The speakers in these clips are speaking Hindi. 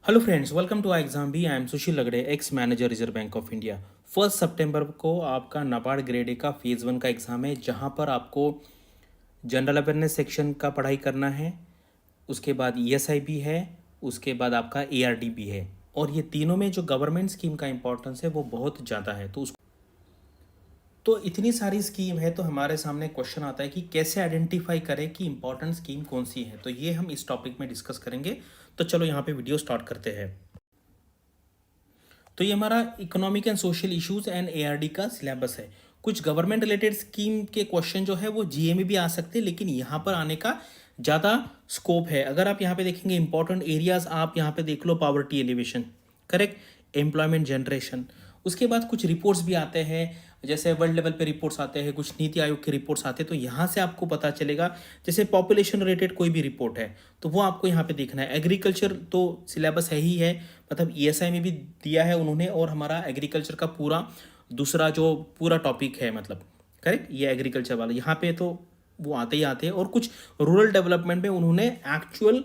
Hello friends, welcome to exam B. I am Sushil Lagade, ex manager Reserve Bank of India. 1 सितंबर को आपका नाबार्ड ग्रेड ए का फेज़ 1 का एग्ज़ाम है, जहां पर आपको जनरल अवेयरनेस सेक्शन का पढ़ाई करना है। उसके बाद ईएसआई भी है, उसके बाद आपका एआरडी भी है। और ये तीनों में जो गवर्नमेंट स्कीम का इंपॉर्टेंस है वो बहुत ज़्यादा है। तो इतनी सारी स्कीम है, तो हमारे सामने क्वेश्चन आता है कि कैसे आइडेंटिफाई करें कि इंपॉर्टेंट स्कीम कौन सी है। तो ये हम इस टॉपिक में डिस्कस करेंगे। तो चलो यहाँ पे वीडियो स्टार्ट करते हैं। तो ये हमारा economic and social issues and ARD का सिलेबस है। कुछ गवर्नमेंट रिलेटेड स्कीम के क्वेश्चन जो है वो जीए में भी आ सकते हैं, लेकिन यहाँ पर आने का ज़्यादा स्कोप है। अगर आप यहाँ पे देखेंगे इंपॉर्टेंट एरियाज, आप यहाँ पे देख लो poverty alleviation, correct, employment generation. उसके बाद कुछ रिपोर्ट्स भी आते हैं, जैसे वर्ल्ड लेवल पे रिपोर्ट्स आते हैं, कुछ नीति आयोग के रिपोर्ट्स आते हैं। तो यहाँ से आपको पता चलेगा, जैसे पॉपुलेशन रिलेटेड कोई भी रिपोर्ट है तो वो आपको यहाँ पे देखना है। एग्रीकल्चर तो सिलेबस है ही है, मतलब ईएसआई में भी दिया है उन्होंने, और हमारा एग्रीकल्चर का पूरा दूसरा जो पूरा टॉपिक है, मतलब करेक्ट, ये एग्रीकल्चर वाला यहाँ पे तो वो आते ही आते हैं। और कुछ रूरल डेवलपमेंट में उन्होंने एक्चुअल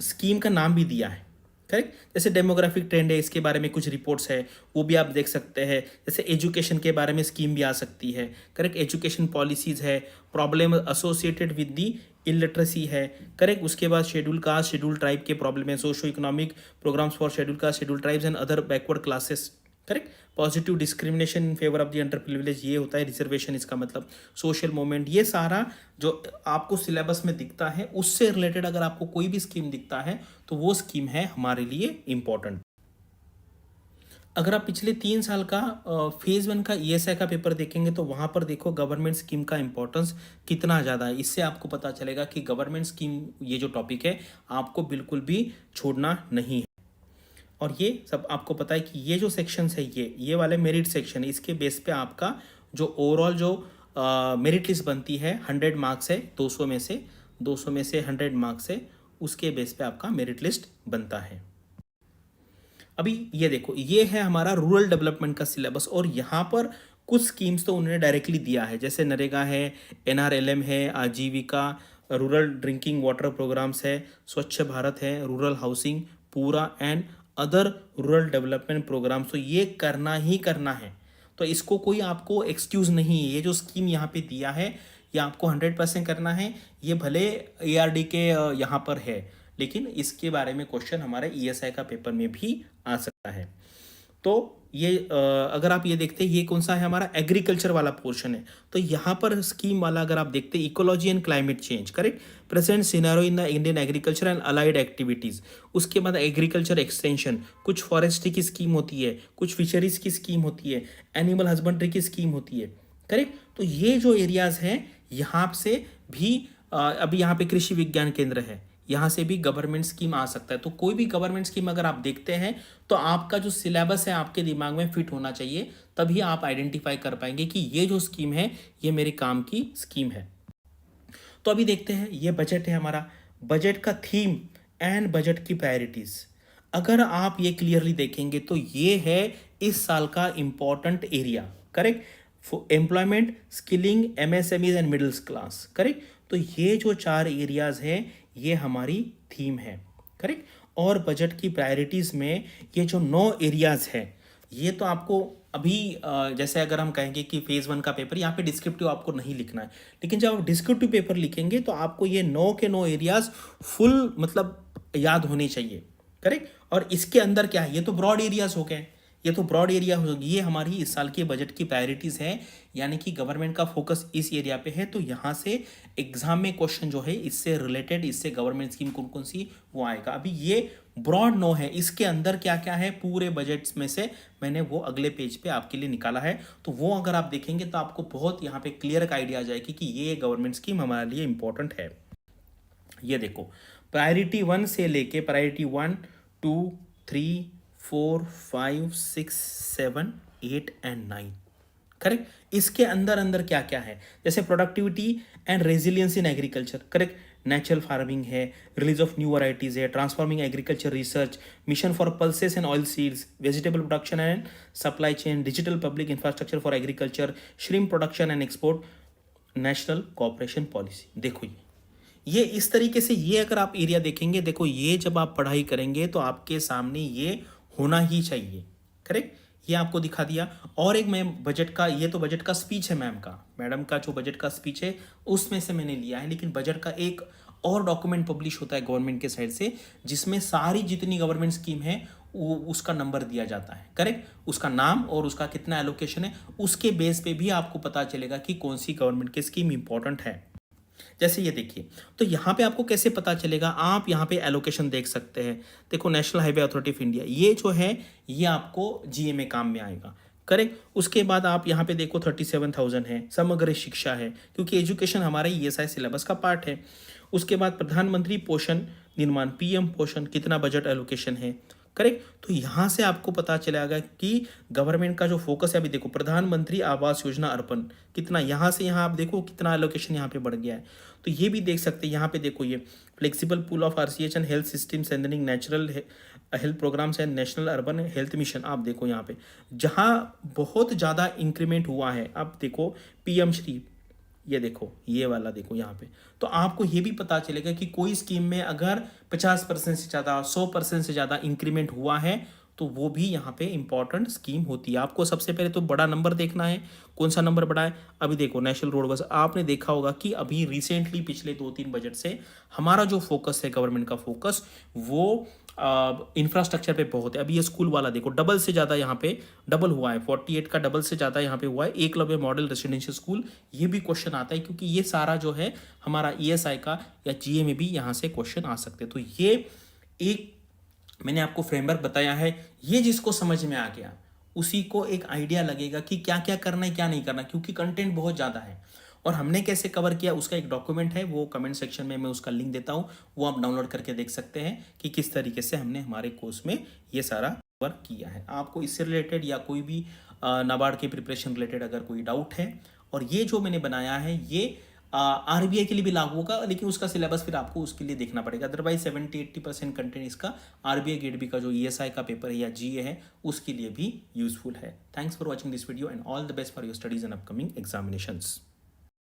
स्कीम का नाम भी दिया है, करेक्ट। जैसे डेमोग्राफिक ट्रेंड है, इसके बारे में कुछ रिपोर्ट्स है, वो भी आप देख सकते हैं। जैसे एजुकेशन के बारे में स्कीम भी आ सकती है, करेक्ट, एजुकेशन पॉलिसीज है, problem associated with the illiteracy है, करेक्ट। उसके बाद शेड्यूल कास्ट शेड्यूल ट्राइब के प्रॉब्लम है, socio economic programmes for schedule caste schedule tribes and other backward classes, correct. Positive discrimination in favour of the under privilege, ये होता है रिजर्वेशन, इसका मतलब सोशल मूवमेंट। ये सारा जो आपको सिलेबस में दिखता है उससे रिलेटेड अगर आपको कोई भी स्कीम दिखता है तो वो स्कीम है हमारे लिए इंपॉर्टेंट। अगर आप पिछले 3 साल का फेज़ 1 का ईएसआई का पेपर देखेंगे तो वहाँ पर देखो गवर्नमेंट स्कीम का इंपॉर्टेंस कितना ज़्यादा है। इससे आपको पता चलेगा कि गवर्नमेंट स्कीम, ये जो टॉपिक है, आपको बिल्कुल भी छोड़ना नहीं है। और ये सब आपको पता है कि ये जो सेक्शंस है, ये वाले मेरिट सेक्शन है, इसके बेस पे आपका जो ओवरऑल जो मेरिट लिस्ट बनती है, 100 मार्क्स है, 200 में से 100 मार्क्स है, उसके बेस पे आपका मेरिट लिस्ट बनता है। अभी ये देखो, ये है हमारा रूरल डेवलपमेंट का सिलेबस, और यहाँ पर कुछ स्कीम्स तो उन्होंने डायरेक्टली दिया है, जैसे नरेगा है, एनआरएलएम है, आजीविका, रूरल ड्रिंकिंग वाटर प्रोग्राम्स है, स्वच्छ भारत है, रूरल हाउसिंग पूरा and other rural development programmes. तो ये करना ही करना है, तो इसको कोई आपको एक्सक्यूज नहीं है। ये जो स्कीम यहाँ पे दिया है ये आपको 100% करना है। ये भले एआरडी के यहाँ पर है, लेकिन इसके बारे में क्वेश्चन हमारे ईएसआई का पेपर में भी आ सकता है। तो ये अगर आप ये देखते हैं, ये कौन सा है, हमारा एग्रीकल्चर वाला पोर्शन है। तो यहाँ पर स्कीम वाला अगर आप देखते हैं, ecology and climate change, correct, present scenario in the Indian agriculture and allied activities. उसके बाद एग्रीकल्चर एक्सटेंशन, कुछ फॉरेस्ट्री की स्कीम होती है, कुछ फिशरीज की स्कीम होती है, एनिमल हस्बेंड्री की स्कीम होती है, करेक्ट। तो ये जो एरियाज हैं यहाँ से भी अभी यहाँ पे कृषि विज्ञान केंद्र है, यहाँ से भी गवर्नमेंट स्कीम आ सकता है। तो कोई भी गवर्नमेंट स्कीम अगर आप देखते हैं तो आपका जो सिलेबस है आपके दिमाग में फिट होना चाहिए, तभी आप आइडेंटिफाई कर पाएंगे कि ये जो स्कीम है ये मेरे काम की स्कीम है। तो अभी देखते हैं, ये बजट है हमारा, बजट का थीम एंड बजट की प्रायोरिटीज। अगर आप ये क्लियरली देखेंगे तो ये है इस साल का important area, correct, employment, skilling, MSMEs and middle class, correct. तो ये जो 4 एरियाज हैं ये हमारी थीम है, करेक्ट। और बजट की प्रायोरिटीज में ये जो 9 एरियाज हैं, ये तो आपको अभी जैसे अगर हम कहेंगे कि फेज़ 1 का पेपर, यहाँ पे डिस्क्रिप्टिव आपको नहीं लिखना है, लेकिन जब आप डिस्क्रिप्टिव पेपर लिखेंगे तो आपको ये 9 के 9 एरियाज फुल मतलब याद होने चाहिए, करेक्ट। और इसके अंदर क्या है, ये तो ब्रॉड एरियाज हो गए, ये तो ब्रॉड एरिया होगी। ये हमारी इस साल की बजट की प्रायोरिटीज़ हैं, यानी कि गवर्नमेंट का फोकस इस एरिया पे है। तो यहाँ से एग्जाम में क्वेश्चन जो है इससे रिलेटेड, इससे गवर्नमेंट स्कीम कौन कौन सी वो आएगा। अभी ये ब्रॉड नो है, इसके अंदर क्या क्या है पूरे बजट्स में से मैंने वो अगले पेज पे आपके लिए निकाला है। तो वो अगर आप देखेंगे तो आपको बहुत यहाँ पे क्लियर का आइडिया आ जाएगी कि ये गवर्नमेंट स्कीम हमारे लिए इंपॉर्टेंट है। ये देखो, प्रायोरिटी 1 से लेके प्रायोरिटी 1, 2, 3, 4, 5, 6, 7, 8 एंड 9, करेक्ट। इसके अंदर अंदर क्या क्या है, जैसे productivity and resilience in agriculture, correct, natural farming है, रिलीज ऑफ न्यू वैरायटीज है, transforming agriculture research, mission for pulses and oil seeds, vegetable production and supply chain, digital public infrastructure for agriculture, shrimp production and export, national cooperation policy. देखो ये इस तरीके से, ये अगर आप एरिया देखेंगे, देखो ये जब आप पढ़ाई करेंगे तो आपके सामने ये होना ही चाहिए। करेक्ट, ये आपको दिखा दिया। और एक मैं बजट का, ये तो बजट का स्पीच है मैम का, मैडम का जो बजट का स्पीच है उसमें से मैंने लिया है, लेकिन बजट का एक और डॉक्यूमेंट पब्लिश होता है गवर्नमेंट के साइड से, जिसमें सारी जितनी गवर्नमेंट स्कीम है वो उसका नंबर दिया जाता है। करेक्ट, उसका नाम और उसका कितना एलोकेशन है, उसके बेस पे भी आपको पता चलेगा कि कौन सी गवर्नमेंट की स्कीम इंपॉर्टेंट है। जैसे ये देखिए, तो यहाँ पे आपको कैसे पता चलेगा, आप यहाँ पे एलोकेशन देख सकते हैं। देखो national highway authority of India, ये जो है ये आपको जीए में काम में आएगा। करेक्ट, उसके बाद आप यहाँ पे देखो 37,000 है, समग्र शिक्षा है, क्योंकि एजुकेशन हमारा ईएसआई सिलेबस का पार्ट है। उसके बाद प्रधानमंत्री पोषण निर्माण, पीएम पोषण, कितना बजट एलोकेशन है। करेक्ट, तो यहाँ से आपको पता चलेगा कि गवर्नमेंट का जो फोकस है। अभी देखो प्रधानमंत्री आवास योजना अर्पण, कितना यहाँ से यहाँ आप देखो कितना एलोकेशन यहाँ पे बढ़ गया है। तो ये भी देख सकते हैं, यहाँ पे देखो ये flexible pool of RCH and health system strengthening natural health programmes and national urban health mission, आप देखो यहाँ पे जहाँ बहुत ज़्यादा इंक्रीमेंट हुआ है। आप देखो पीएम श्री, ये देखो ये वाला देखो यहाँ पे, तो आपको ये भी पता चलेगा कि कोई स्कीम में अगर 50% से ज़्यादा, 100% से ज़्यादा इंक्रीमेंट हुआ है तो वो भी यहाँ पे इंपॉर्टेंट स्कीम होती है। आपको सबसे पहले तो बड़ा नंबर देखना है, कौन सा नंबर बड़ा है। अभी देखो नेशनल रोड बस, आपने देखा होगा कि अभी रिसेंटली पिछले 2-3 बजट से हमारा जो फोकस है, गवर्नमेंट का फोकस, वो इंफ्रास्ट्रक्चर पे बहुत है। अभी ये स्कूल वाला देखो डबल से ज़्यादा यहाँ पे डबल हुआ है, 48 का डबल से ज़्यादा यहाँ पे हुआ है। एकलव्य मॉडल रेसिडेंशियल स्कूल, ये भी क्वेश्चन आता है क्योंकि ये सारा जो है हमारा ईएसआई का या जीए में भी यहाँ से क्वेश्चन आ सकते हैं। तो ये एक मैंने आपको फ्रेमवर्क बताया है, ये जिसको समझ में आ गया उसी को एक आइडिया लगेगा कि क्या क्या करना है क्या नहीं करना, क्योंकि कंटेंट बहुत ज़्यादा है। और हमने कैसे कवर किया उसका एक डॉक्यूमेंट है, वो कमेंट सेक्शन में मैं उसका लिंक देता हूँ, वो आप डाउनलोड करके देख सकते हैं कि किस तरीके से हमने हमारे कोर्स में ये सारा कवर किया है। आपको इससे रिलेटेड या कोई भी नाबार्ड के प्रिपरेशन रिलेटेड अगर कोई डाउट है, और ये जो मैंने बनाया है ये आरबीआई के लिए भी लागू होगा, लेकिन उसका सिलेबस फिर आपको उसके लिए देखना पड़ेगा। अदरवाइज 70-80% कंटेंट इसका आरबीआई गेट बी का जो ईएसआई का पेपर है या जीए है उसके लिए भी यूजफुल है। Thanks for watching this video and all the best for your studies and upcoming examinations.